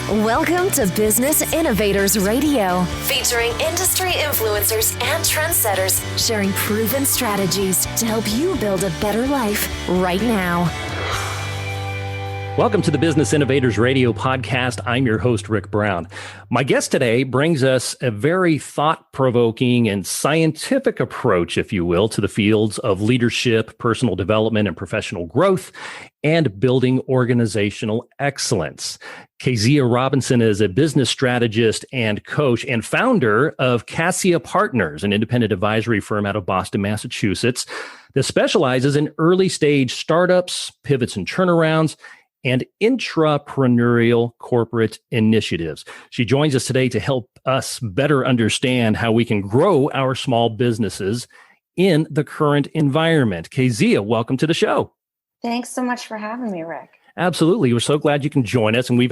Welcome to Business Innovators Radio, featuring industry influencers and trendsetters sharing proven strategies to help you build a better life right now. Welcome to the Business Innovators Radio podcast. I'm your host, Rick Brown. My guest today brings us a very thought-provoking and scientific approach, if you will, to the fields of leadership, personal development, and professional growth, and building organizational excellence. Keziah Robinson is a business strategist and coach and founder of Cassia Partners, an independent advisory firm out of Boston, Massachusetts, that specializes in early-stage startups, pivots and turnarounds, and intrapreneurial corporate initiatives. She joins us today to help us better understand how we can grow our small businesses in the current environment. Keziah, welcome to the show. Thanks so much for having me, Rick. Absolutely. We're so glad you can join us. And we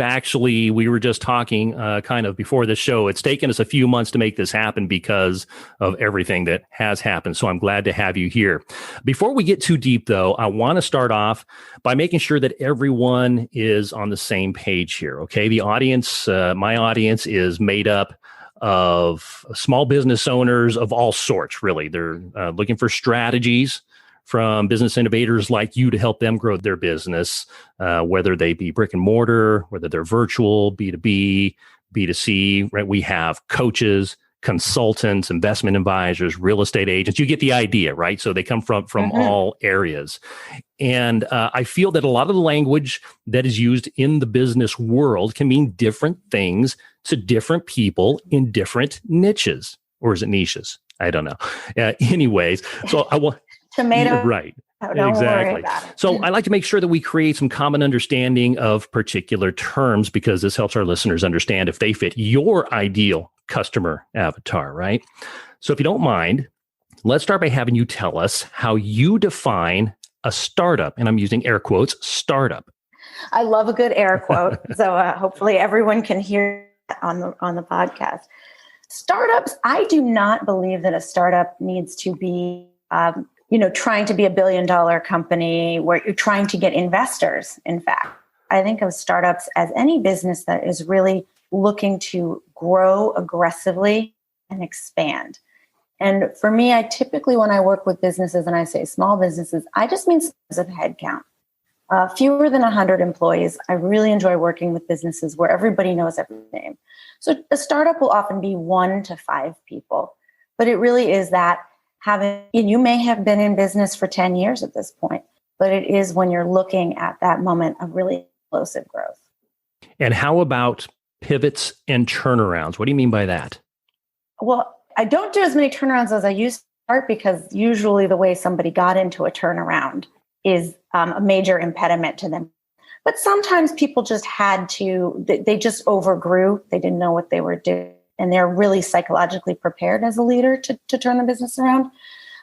were just talking kind of before the show. It's taken us a few months to make this happen because of everything that has happened. So I'm glad to have you here. Before we get too deep, though, I want to start off by making sure that everyone is on the same page here. Okay. The audience, my audience is made up of small business owners of all sorts, really. They're looking for strategies from business innovators like you to help them grow their business, whether they be brick and mortar, whether they're virtual, B2B, B2C, right? We have coaches, consultants, investment advisors, real estate agents. You get the idea, right? So they come from all areas. And I feel that a lot of the language that is used in the business world can mean different things to different people in different niches. Or is it niches? I don't know. Anyways, so I want... Tomato. Right. Don't exactly. worry about it. So I like to make sure that we create some common understanding of particular terms because this helps our listeners understand if they fit your ideal customer avatar, right? So if you don't mind, let's start by having you tell us how you define a startup. And I'm using air quotes, startup. I love a good air quote. So hopefully everyone can hear on the podcast. Startups, I do not believe that a startup needs to be trying to be $1 billion company where you're trying to get investors. In fact, I think of startups as any business that is really looking to grow aggressively and expand. And for me, I typically, when I work with businesses and I say small businesses, I just mean size of headcount. Fewer than 100 employees. I really enjoy working with businesses where everybody knows every name. So a startup will often be 1 to 5 people, but it really is that you may have been in business for 10 years at this point, but it is when you're looking at that moment of really explosive growth. And how about pivots and turnarounds? What do you mean by that? Well, I don't do as many turnarounds as I used to start because usually the way somebody got into a turnaround is a major impediment to them. But sometimes people just they just overgrew. They didn't know what they were doing. And they're really psychologically prepared as a leader to turn the business around.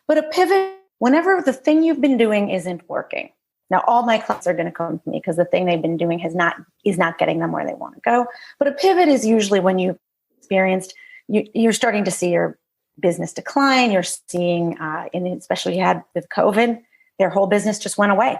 But a pivot, whenever the thing you've been doing isn't working. Now, all my clients are going to come to me because the thing they've been doing is not getting them where they want to go. But a pivot is usually when you've experienced, you're starting to see your business decline. You're seeing, especially you had with COVID, their whole business just went away.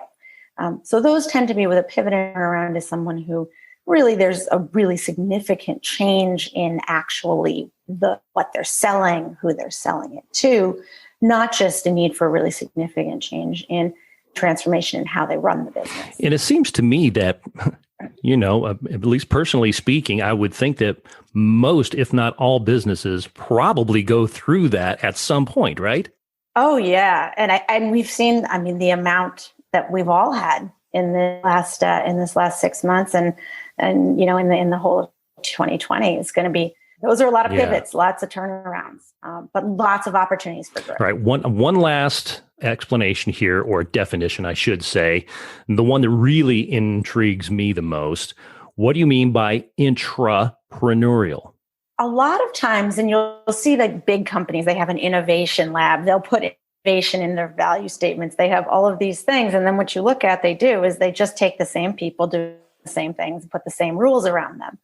So those tend to be with a pivot around is someone who really, there's a really significant change in actually what they're selling, who they're selling it to, not just a need for a really significant change in transformation in how they run the business. And it seems to me that, at least personally speaking, I would think that most, if not all businesses probably go through that at some point, right? Oh, yeah. And we've seen, the amount that we've all had in this last 6 months and in the whole of 2020 is going to be, those are a lot of pivots, lots of turnarounds, but lots of opportunities for growth. All right. One last explanation here, or definition, I should say, the one that really intrigues me the most. What do you mean by intrapreneurial? A lot of times, and you'll see that big companies, they have an innovation lab. They'll put innovation in their value statements. They have all of these things. And then what you look at, they do is they just take the same people, do the same things, and put the same rules around them.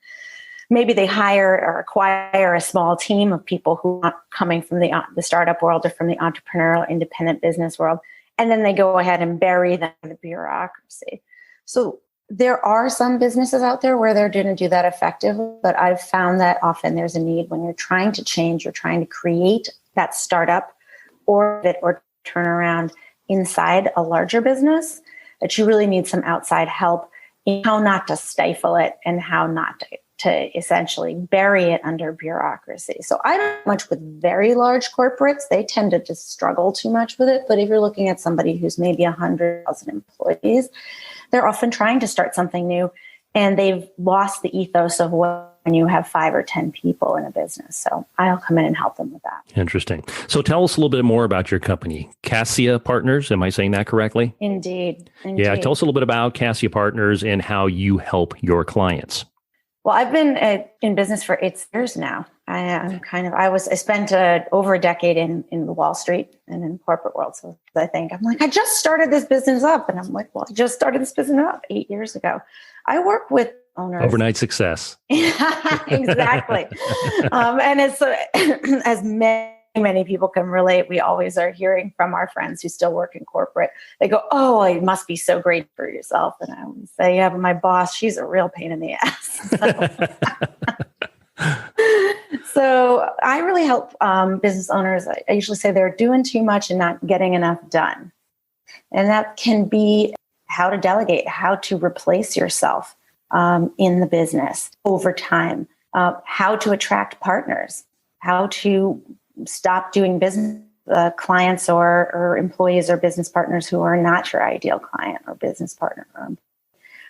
Maybe they hire or acquire a small team of people who are coming from the startup world or from the entrepreneurial independent business world, and then they go ahead and bury them in the bureaucracy. So There are some businesses out there where they're going to do that effectively, but I've found that often there's a need when you're trying to change, you're trying to create that startup or turn around inside a larger business, that you really need some outside help in how not to stifle it and how not to essentially bury it under bureaucracy. So I don't much with very large corporates. They tend to just struggle too much with it. But if you're looking at somebody who's maybe 100,000 employees, they're often trying to start something new and they've lost the ethos of when you have 5 or 10 people in a business. So I'll come in and help them with that. Interesting. So tell us a little bit more about your company, Cassia Partners. Am I saying that correctly? Indeed. Yeah. Tell us a little bit about Cassia Partners and how you help your clients. Well, I've been in business for 8 years now. I spent over a decade in the Wall Street and in the corporate world. So I just started this business up. And I'm like, well, I just started this business up 8 years ago. I work with owners. Overnight success. Exactly. And it's as many people can relate. We always are hearing from our friends who still work in corporate. They go, oh, it must be so great for yourself. And I always say, yeah, but my boss, she's a real pain in the ass. So I really help business owners. I usually say they're doing too much and not getting enough done. And that can be how to delegate, how to replace yourself in the business over time, how to attract partners, how to stop doing business clients or employees or business partners who are not your ideal client or business partner.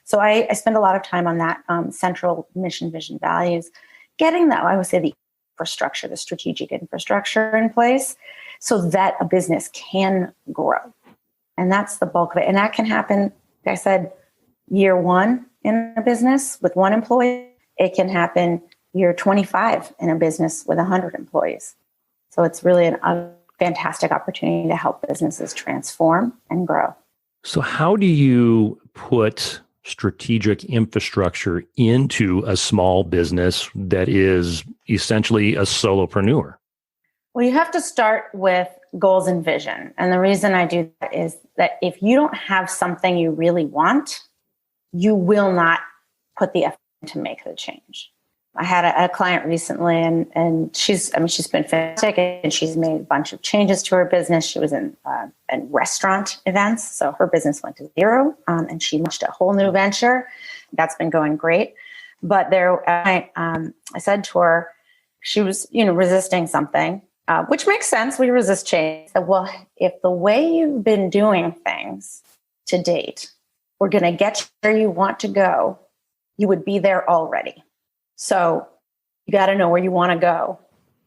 So I spend a lot of time on that central mission, vision, values, getting that, I would say, the infrastructure, the strategic infrastructure in place so that a business can grow. And that's the bulk of it. And that can happen, like I said, year 1 in a business with 1 employee. It can happen year 25 in a business with 100 employees. So it's really a fantastic opportunity to help businesses transform and grow. So how do you put strategic infrastructure into a small business that is essentially a solopreneur? Well, you have to start with goals and vision. And the reason I do that is that if you don't have something you really want, you will not put the effort to make the change. I had a client recently and she's been fantastic and she's made a bunch of changes to her business. She was in restaurant events. So her business went to zero and she launched a whole new venture. That's been going great. But I said to her, she was, resisting something, which makes sense. We resist change. I said, well, if the way you've been doing things to date, we're going to get you where you want to go, you would be there already. So you got to know where you want to go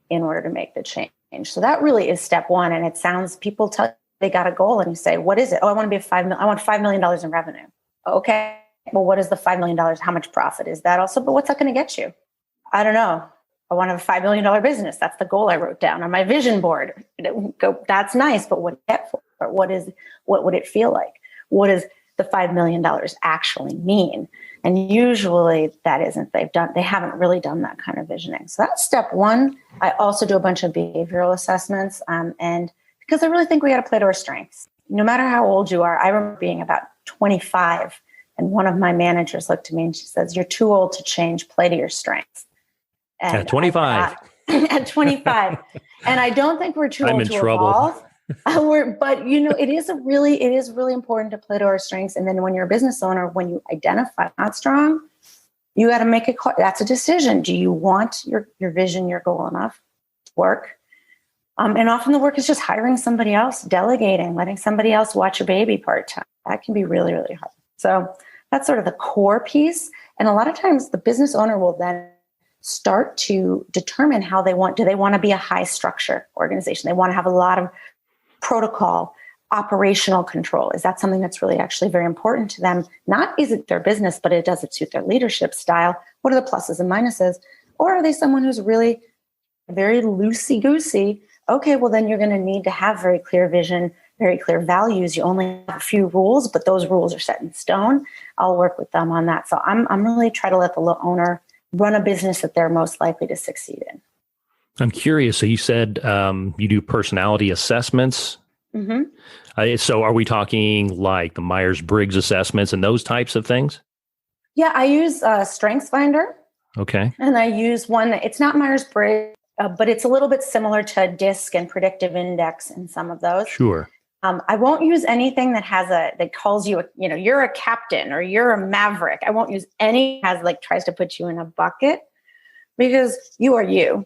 in order to make the change. So that really is step 1. And it sounds, people tell you they got a goal and you say, what is it? Oh, I want $5 million in revenue. Okay. Well, what is the $5 million? How much profit is that also? But what's that going to get you? I don't know. I want to have a $5 million business. That's the goal I wrote down on my vision board. That's nice, but what do you get for it? What would it feel like? What does the $5 million actually mean? And usually they haven't really done that kind of visioning. So that's step 1. I also do a bunch of behavioral assessments. And because I really think we got to play to our strengths. No matter how old you are, I remember being about 25 and one of my managers looked at me and she says, you're too old to change, play to your strengths. And at 25. At 25. And I don't think we're too old to evolve. But it is really important to play to our strengths. And then when you're a business owner, when you identify not strong, you got to make it. That's a decision. Do you want your vision, your goal enough to work? And often the work is just hiring somebody else, delegating, letting somebody else watch your baby part-time. That can be really, really hard. So that's sort of the core piece. And a lot of times the business owner will then start to determine how do they want to be a high structure organization? They want to have a lot of protocol, operational control. Is that something that's really actually very important to them? Not is it their business, but does it suit their leadership style? What are the pluses and minuses? Or are they someone who's really very loosey-goosey? Okay, well then you're going to need to have very clear vision, very clear values. You only have a few rules, but those rules are set in stone. I'll work with them on that. So I'm really trying to let the owner run a business that they're most likely to succeed in. I'm curious. So you said you do personality assessments. Mm-hmm. So are we talking like the Myers-Briggs assessments and those types of things? Yeah, I use StrengthsFinder. Okay. And I use one, it's not Myers-Briggs, but it's a little bit similar to DISC and Predictive Index in some of those. Sure. I won't use anything that that calls you, you're a captain or you're a maverick. I won't use any tries to put you in a bucket, because you are you.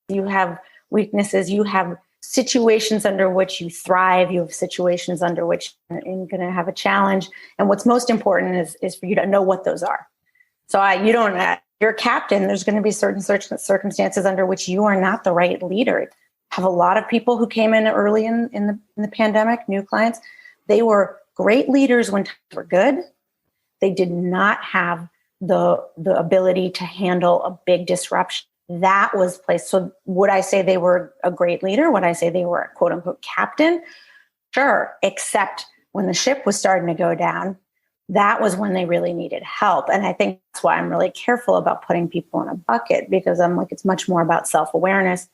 You have weaknesses. You have situations under which you thrive. You have situations under which you're going to have a challenge. And what's most important is for you to know what those are. So you're a captain. There's going to be certain circumstances under which you are not the right leader. I have a lot of people who came in early in the pandemic, new clients. They were great leaders when times were good. They did not have the ability to handle a big disruption. That was placed. So would I say they were a great leader? Would I say they were a quote unquote captain? Sure. Except when the ship was starting to go down, that was when they really needed help. And I think that's why I'm really careful about putting people in a bucket, because I'm like, it's much more about self-awareness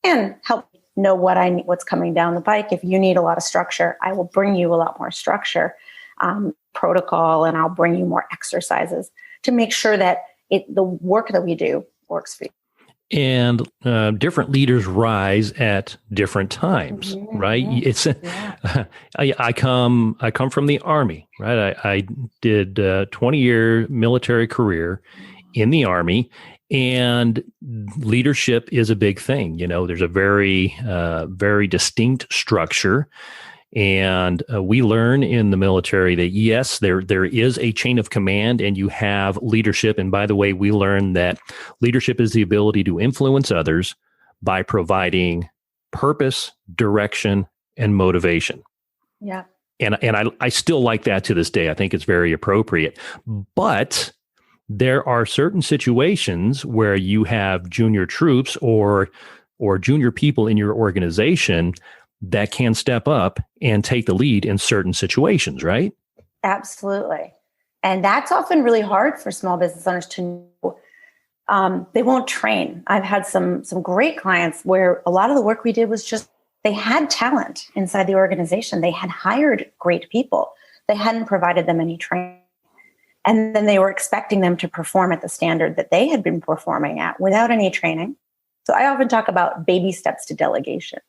and help know what I need, what's coming down the pike. If you need a lot of structure, I will bring you a lot more structure, protocol, and I'll bring you more exercises to make sure that the work that we do works for you. And different leaders rise at different times, right? It's I come from the Army, right? I did a 20-year military career in the Army, and leadership is a big thing. There's a very very distinct structure. And we learn in the military that, yes, there is a chain of command and you have leadership. And by the way, we learn that leadership is the ability to influence others by providing purpose, direction, and motivation. Yeah. And I still like that to this day. I think it's very appropriate. But there are certain situations where you have junior troops or junior people in your organization that can step up and take the lead in certain situations, right? Absolutely. And that's often really hard for small business owners to know. They won't train. I've had some great clients where a lot of the work we did was just, they had talent inside the organization. They had hired great people. They hadn't provided them any training. And then they were expecting them to perform at the standard that they had been performing at without any training. So I often talk about baby steps to delegation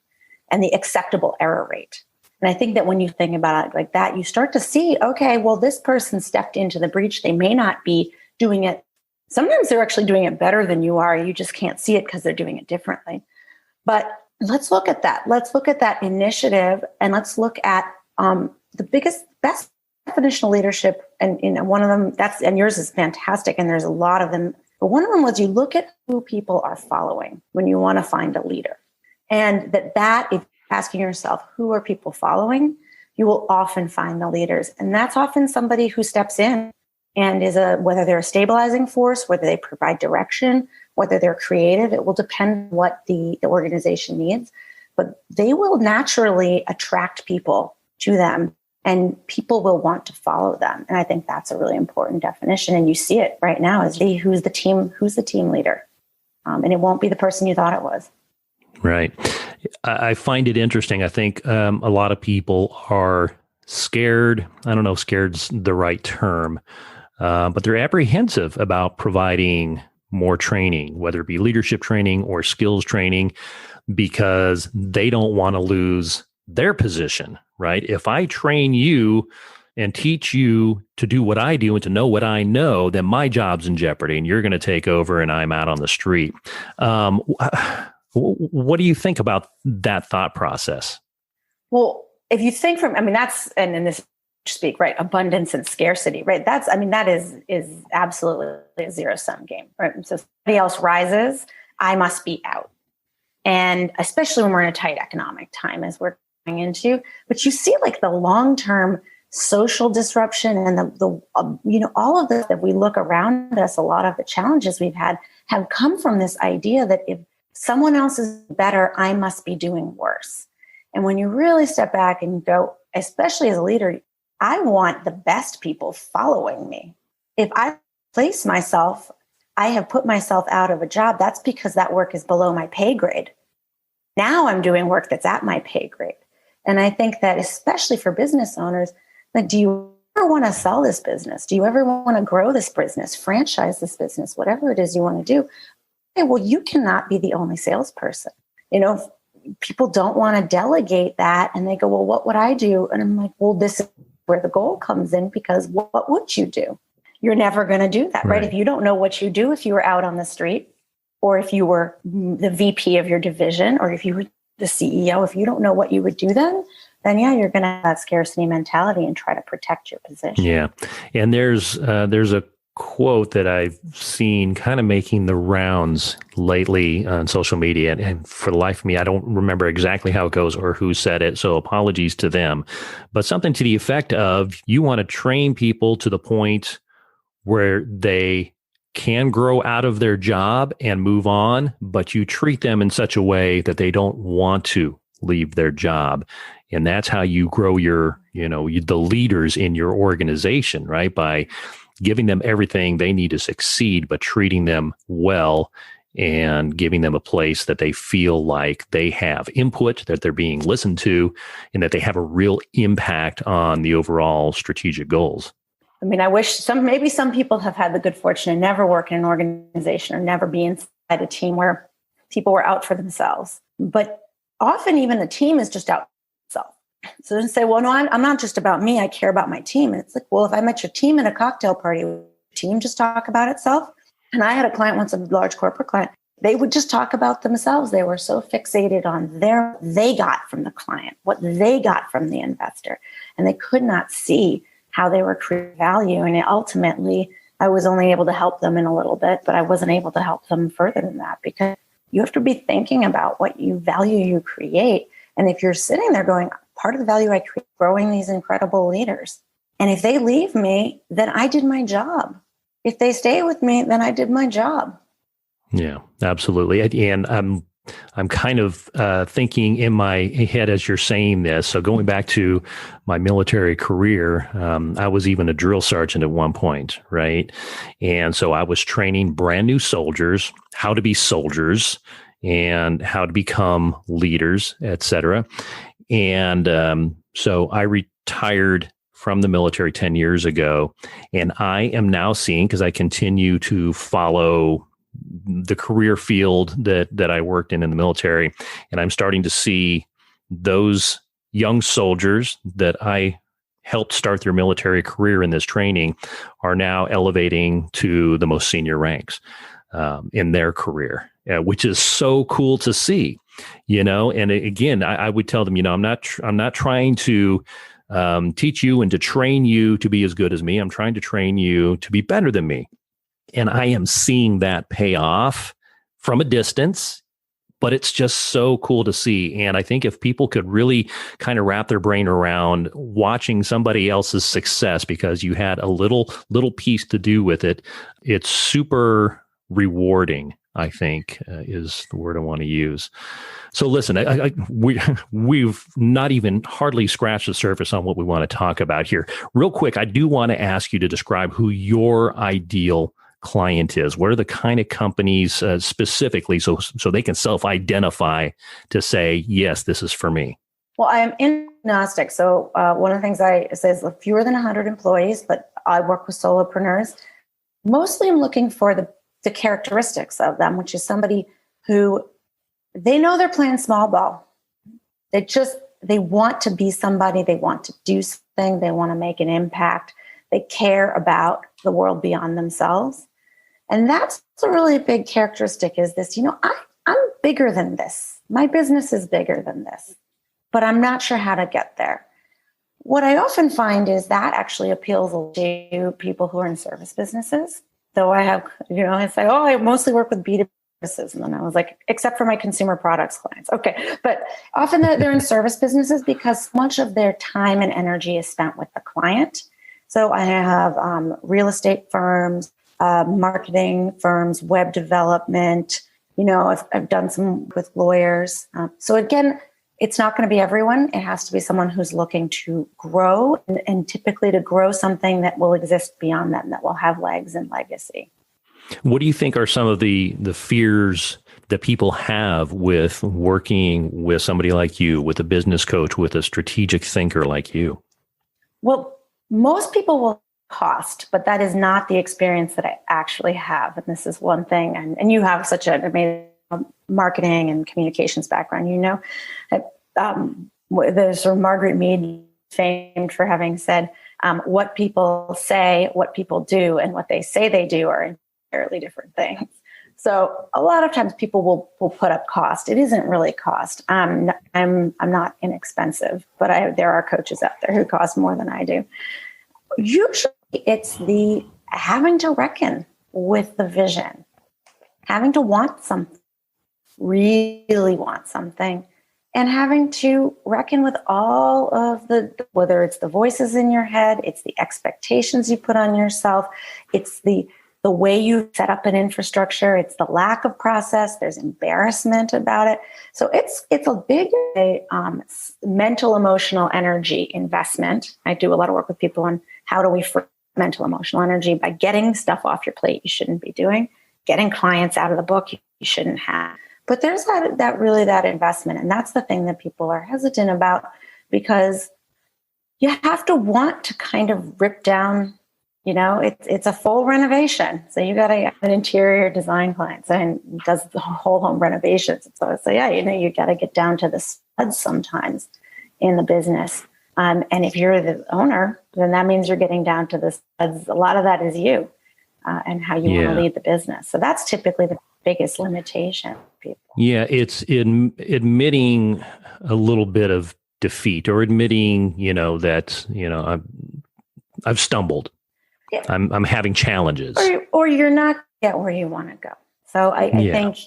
and the acceptable error rate. And I think that when you think about it like that, you start to see, okay, well, this person stepped into the breach. They may not be doing it. Sometimes they're actually doing it better than you are. You just can't see it because they're doing it differently. But let's look at that. Let's look at that initiative, and let's look at the best definition of leadership. And one of them, and yours is fantastic, and there's a lot of them. But one of them was, you look at who people are following when you want to find a leader. And that if asking yourself, who are people following, you will often find the leaders. And that's often somebody who steps in and whether they're a stabilizing force, whether they provide direction, whether they're creative. It will depend on what the organization needs. But they will naturally attract people to them, and people will want to follow them. And I think that's a really important definition. And you see it right now as who's the team leader. And it won't be the person you thought it was. Right. I find it interesting. I think a lot of people are scared. I don't know if scared's the right term, but they're apprehensive about providing more training, whether it be leadership training or skills training, because they don't want to lose their position, right? If I train you and teach you to do what I do and to know what I know, then my job's in jeopardy and you're going to take over and I'm out on the street. What do you think about that thought process? Well, if you think that's, and in this speak, right, abundance and scarcity, right? That is absolutely a zero-sum game, right? So if somebody else rises, I must be out. And especially when we're in a tight economic time, as we're going into, but you see like the long-term social disruption and the all of this that we look around us, a lot of the challenges we've had have come from this idea that if someone else is better, I must be doing worse. And when you really step back and go, especially as a leader, I want the best people following me. If I place myself, I have put myself out of a job. That's because that work is below my pay grade. Now I'm doing work that's at my pay grade. And I think that especially for business owners, like, do you ever want to sell this business? Do you ever want to grow this business, franchise this business, whatever it is you want to do? Okay, well, you cannot be the only salesperson. People don't want to delegate that. And they go, well, what would I do? And I'm like, well, this is where the goal comes in, because what would you do? You're never going to do that, right? If you don't know what you do, if you were out on the street, or if you were the VP of your division, or if you were the CEO, if you don't know what you would do then yeah, you're going to have that scarcity mentality and try to protect your position. Yeah. And there's a quote that I've seen kind of making the rounds lately on social media. And for the life of me, I don't remember exactly how it goes or who said it. So apologies to them. But something to the effect of, you want to train people to the point where they can grow out of their job and move on, but you treat them in such a way that they don't want to leave their job. And that's how you grow the leaders in your organization, right? By giving them everything they need to succeed, but treating them well and giving them a place that they feel like they have input, that they're being listened to, and that they have a real impact on the overall strategic goals. I mean, I wish maybe some people have had the good fortune to never work in an organization or never be inside a team where people were out for themselves. But often even the team is just out for themselves. So they say, well, no, I'm not just about me. I care about my team. And it's like, well, if I met your team at a cocktail party, would the team just talk about itself? And I had a client once, a large corporate client. They would just talk about themselves. They were so fixated on they got from the client, what they got from the investor. And they could not see how they were creating value. And ultimately, I was only able to help them in a little bit, but I wasn't able to help them further than that, because you have to be thinking about what you create. And if you're sitting there going, part of the value I create, growing these incredible leaders. And if they leave me, then I did my job. If they stay with me, then I did my job. Yeah, absolutely. And I'm kind of thinking in my head as you're saying this. So going back to my military career, I was even a drill sergeant at one point, right? And so I was training brand new soldiers how to be soldiers and how to become leaders, et cetera. And so I retired from the military 10 years ago, and I am now seeing, because I continue to follow the career field that I worked in the military, and I'm starting to see those young soldiers that I helped start their military career in this training are now elevating to the most senior ranks in their career, which is so cool to see. And again, I would tell them, I'm not trying to teach you and to train you to be as good as me. I'm trying to train you to be better than me. And I am seeing that pay off from a distance, but it's just so cool to see. And I think if people could really kind of wrap their brain around watching somebody else's success because you had a little piece to do with it, it's super rewarding, I think, is the word I want to use. So listen, we've not even hardly scratched the surface on what we want to talk about here. Real quick, I do want to ask you to describe who your ideal client is. What are the kind of companies specifically so they can self-identify to say, yes, this is for me? Well, I am agnostic. So one of the things I say is fewer than 100 employees, but I work with solopreneurs. Mostly I'm looking for the characteristics of them, which is somebody who they know they're playing small ball. They want to be somebody, they want to do something, they want to make an impact. They care about the world beyond themselves. And that's a really big characteristic is this, I'm bigger than this. My business is bigger than this, but I'm not sure how to get there. What I often find is that actually appeals to people who are in service businesses. Though I have, I say, I mostly work with B2B services. And then I was like, except for my consumer products clients. Okay. But often they're in service businesses because much of their time and energy is spent with the client. So I have real estate firms, marketing firms, web development. I've done some with lawyers. So again, it's not going to be everyone. It has to be someone who's looking to grow and typically to grow something that will exist beyond them, that will have legs and legacy. What do you think are some of the fears that people have with working with somebody like you, with a business coach, with a strategic thinker like you? Well, Most people will cost, but that is not the experience that I actually have. And this is one thing. And you have such an amazing marketing and communications background. There's sort of Margaret Mead, famed for having said, what people say, what people do, and what they say they do are entirely different things. So a lot of times people will put up cost. It isn't really cost. I'm not inexpensive, but there are coaches out there who cost more than I do. Usually it's the having to reckon with the vision, having to want something, really want something, and having to reckon with all of whether it's the voices in your head, it's the expectations you put on yourself, it's the way you set up an infrastructure, it's the lack of process, there's embarrassment about it. So it's a big mental, emotional energy investment. I do a lot of work with people on how do we free mental, emotional energy by getting stuff off your plate you shouldn't be doing, getting clients out of the book you shouldn't have. But there's that investment. And that's the thing that people are hesitant about, because you have to want to kind of rip down, it's a full renovation. So you got to have an interior design client and does the whole home renovations. So I say, you got to get down to the studs sometimes in the business. And if you're the owner, then that means you're getting down to the studs. A lot of that is you and how you want to lead the business. So that's typically the biggest limitation for people. Yeah, it's in admitting a little bit of defeat, or admitting, that, I've stumbled. Yeah. I'm having challenges. Or you're not yet where you want to go. So I think,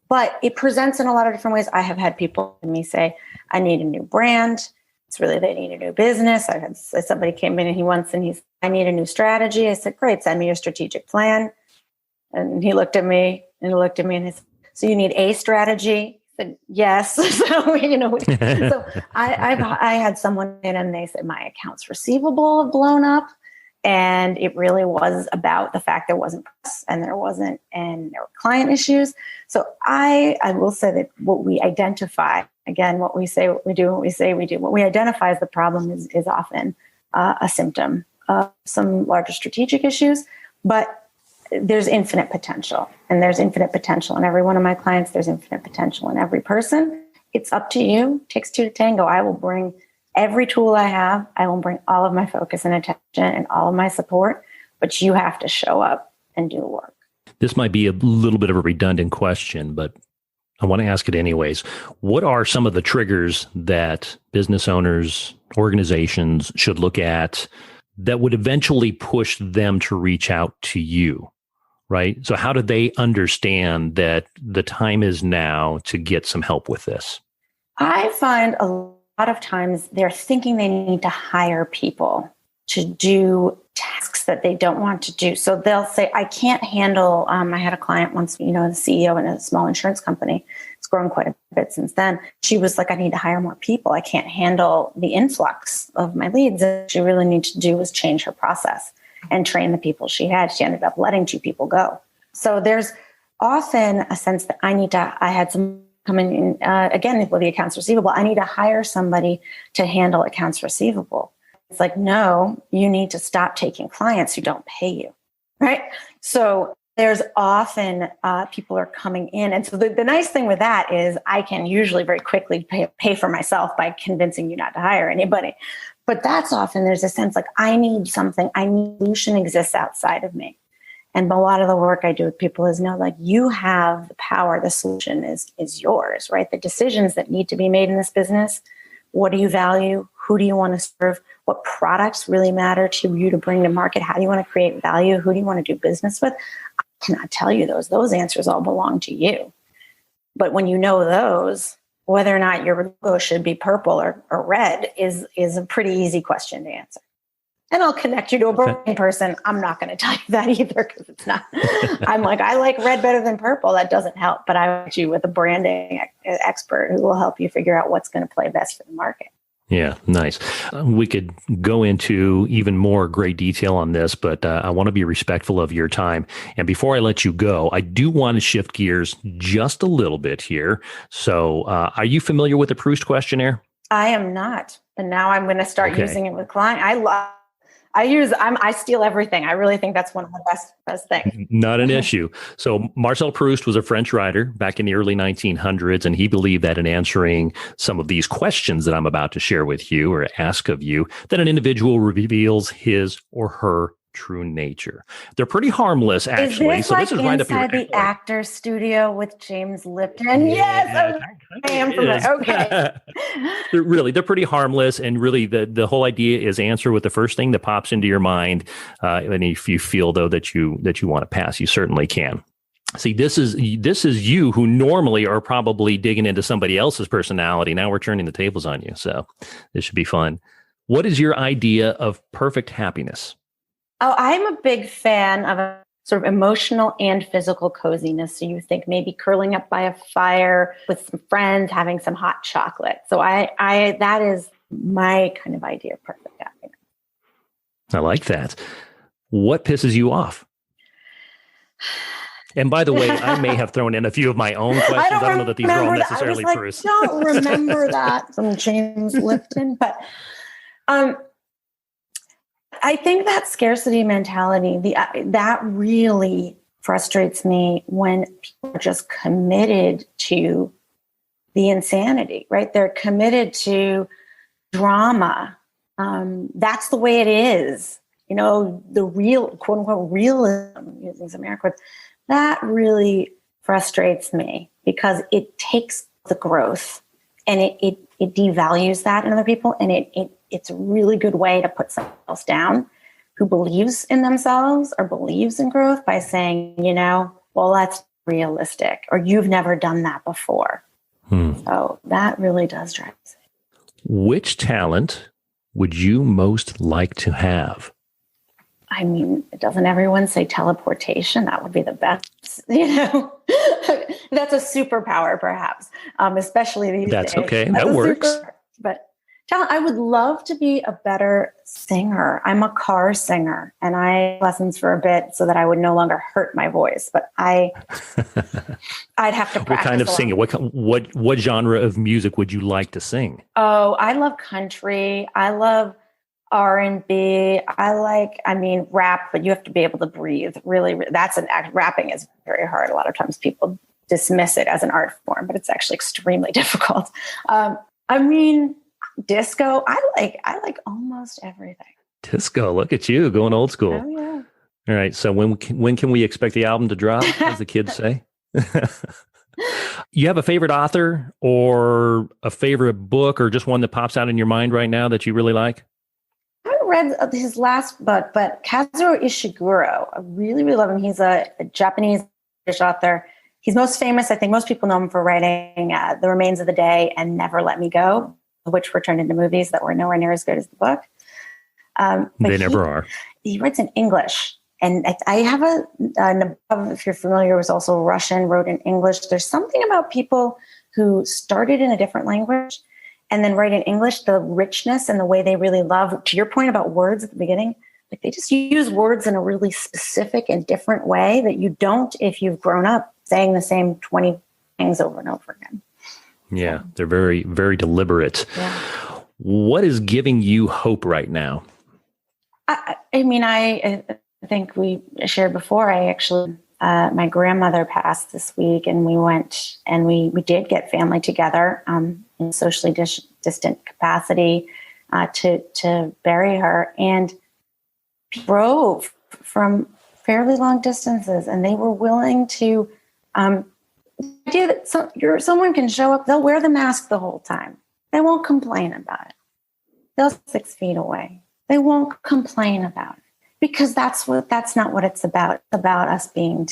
but it presents in a lot of different ways. I have had people to me say, I need a new brand. It's really, they need a new business. I had somebody came in and he's, I need a new strategy. I said, great, send me your strategic plan. And he looked at me and he said, so you need a strategy? I said, yes. So I had someone in and they said, my accounts receivable have blown up. And it really was about the fact there wasn't press and there were client issues. So I will say that what we identify, again, what we say, what we do, what we say we do, what we identify as the problem is often a symptom of some larger strategic issues. But there's infinite potential, and there's infinite potential in every one of my clients. There's infinite potential in every person. It's up to you. It takes two to tango. I will bring every tool I have. I will bring all of my focus and attention and all of my support, but you have to show up and do the work. This might be a little bit of a redundant question, but I want to ask it anyways. What are some of the triggers that business owners, organizations should look at that would eventually push them to reach out to you, right? So how do they understand that the time is now to get some help with this? I find a lot of times they're thinking they need to hire people to do tasks that they don't want to do. So they'll say, I can't handle, I had a client once, the CEO in a small insurance company. It's grown quite a bit since then. She was like, I need to hire more people. I can't handle the influx of my leads. What she really needed to do was change her process and train the people she had. She ended up letting 2 people go. So there's often a sense that I had some coming in, again, with the accounts receivable, I need to hire somebody to handle accounts receivable. It's like, no, you need to stop taking clients who don't pay you, right? So there's often people are coming in. And so the nice thing with that is I can usually very quickly pay for myself by convincing you not to hire anybody. But that's often there's a sense like I need something, solution exists outside of me. And a lot of the work I do with people is you have the power, the solution is yours, right? The decisions that need to be made in this business, what do you value? Who do you want to serve? What products really matter to you to bring to market? How do you want to create value? Who do you want to do business with? I cannot tell you those. Those answers all belong to you. But when you know those, whether or not your logo should be purple or red is a pretty easy question to answer. And I'll connect you to a branding person. I'm not going to tell you that either because it's not. I'm like, I like red better than purple. That doesn't help. But I want you with a branding expert who will help you figure out what's going to play best for the market. Yeah, nice. We could go into even more great detail on this, but I want to be respectful of your time. And before I let you go, I do want to shift gears just a little bit here. So are you familiar with the Proust questionnaire? I am not. And now I'm going to start using it with clients. I steal everything. I really think that's one of the best things. Not an issue. So Marcel Proust was a French writer back in the early 1900s, and he believed that in answering some of these questions that I'm about to share with you or ask of you, that an individual reveals his or her true nature. They're pretty harmless, actually. Is this right up your alley. The actor's studio with James Lipton? Yes, I am from it. Okay. They're pretty harmless, and really the whole idea is answer with the first thing that pops into your mind. And if you feel though that you want to pass, you certainly can. See, this is you who normally are probably digging into somebody else's personality. Now we're turning the tables on you. So this should be fun. What is your idea of perfect happiness? Oh, I'm a big fan of a sort of emotional and physical coziness. So you think maybe curling up by a fire with some friends, having some hot chocolate. So I that is my kind of idea of perfect happiness. I like that. What pisses you off? And by the way, I may have thrown in a few of my own questions. I don't know that these are all necessarily true. I don't remember that from James Lipton, but I think that scarcity mentality, that really frustrates me when people are just committed to the insanity, right? They're committed to drama. That's the way it is. You know, the real, quote unquote, realism, using some air quotes, that really frustrates me because it takes the growth and it devalues that in other people. And it's a really good way to put someone else down who believes in themselves or believes in growth by saying, well, that's realistic, or you've never done that before. So that really does drive me. Which talent would you most like to have? I mean, doesn't everyone say teleportation? That would be the best, That's a superpower, perhaps, especially these days. That's okay. That works. But talent, I would love to be a better singer. I'm a car singer, and I had lessons for a bit so that I would no longer hurt my voice. But I'd have to practice. What kind of singing? What genre of music would you like to sing? Oh, I love country. I love R&B. Rap, but you have to be able to breathe. Really, that's an act. Rapping is very hard. A lot of times people dismiss it as an art form, but it's actually extremely difficult. Disco. I like almost everything. Disco. Look at you going old school. Oh yeah. All right. So when can we expect the album to drop, as the kids say? You have a favorite author or a favorite book or just one that pops out in your mind right now that you really like? I haven't read his last book, but Kazuo Ishiguro, I really, really love him. He's a Japanese author. He's most famous, I think most people know him for writing The Remains of the Day and Never Let Me Go, which were turned into movies that were nowhere near as good as the book. They never are. He writes in English. And I have if you're familiar, was also Russian, wrote in English. There's something about people who started in a different language and then write in English, the richness and the way they really love, to your point about words at the beginning, like they just use words in a really specific and different way that you don't if you've grown up saying the same 20 things over and over again. Yeah, they're very, very deliberate. Yeah. What is giving you hope right now? I think we shared before, I actually, my grandmother passed this week and we went and we did get family together in a socially distant capacity to bury her, and drove from fairly long distances, and they were willing to, the idea that someone can show up, they'll wear the mask the whole time. They won't complain about it. They'll 6 feet away. They won't complain about it. Because that's not what it's about. It's about us being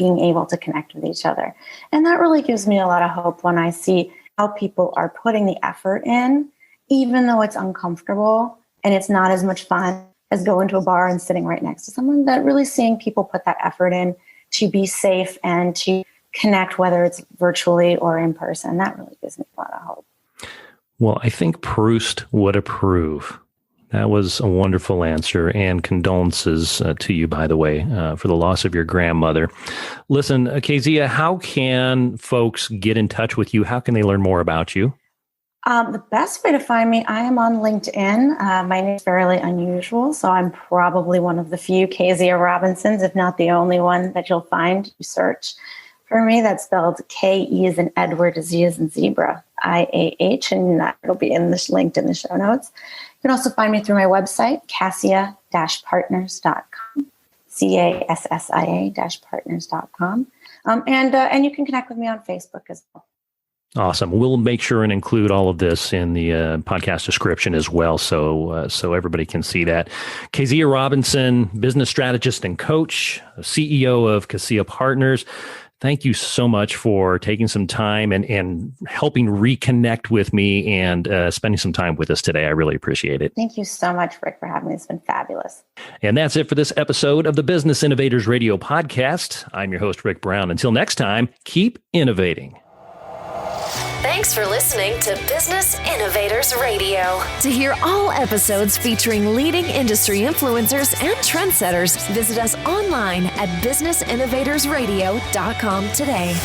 able to connect with each other. And that really gives me a lot of hope when I see how people are putting the effort in, even though it's uncomfortable and it's not as much fun as going to a bar and sitting right next to someone. That really seeing people put that effort in to be safe and to connect, whether it's virtually or in person, that really gives me a lot of hope. Well, I think Proust would approve. That was a wonderful answer, and condolences to you, by the way, for the loss of your grandmother. Listen, Keziah, how can folks get in touch with you? How can they learn more about you? The best way to find me, I am on LinkedIn. My name is fairly unusual, so I'm probably one of the few Keziah Robinsons, if not the only one that you'll find. You search for me. That's spelled K-E as in Edward, Z as in zebra, I-A-H, and it'll be linked in the show notes. You can also find me through my website, Cassia-Partners.com, Cassia-Partners.com. And you can connect with me on Facebook as well. Awesome. We'll make sure and include all of this in the podcast description as well, so everybody can see that. Keziah Robinson, business strategist and coach, CEO of Cassia Partners. Thank you so much for taking some time and helping reconnect with me and spending some time with us today. I really appreciate it. Thank you so much, Rick, for having me. It's been fabulous. And that's it for this episode of the Business Innovators Radio podcast. I'm your host, Rick Brown. Until next time, keep innovating. Thanks for listening to Business Innovators Radio. To hear all episodes featuring leading industry influencers and trendsetters, visit us online at businessinnovatorsradio.com today.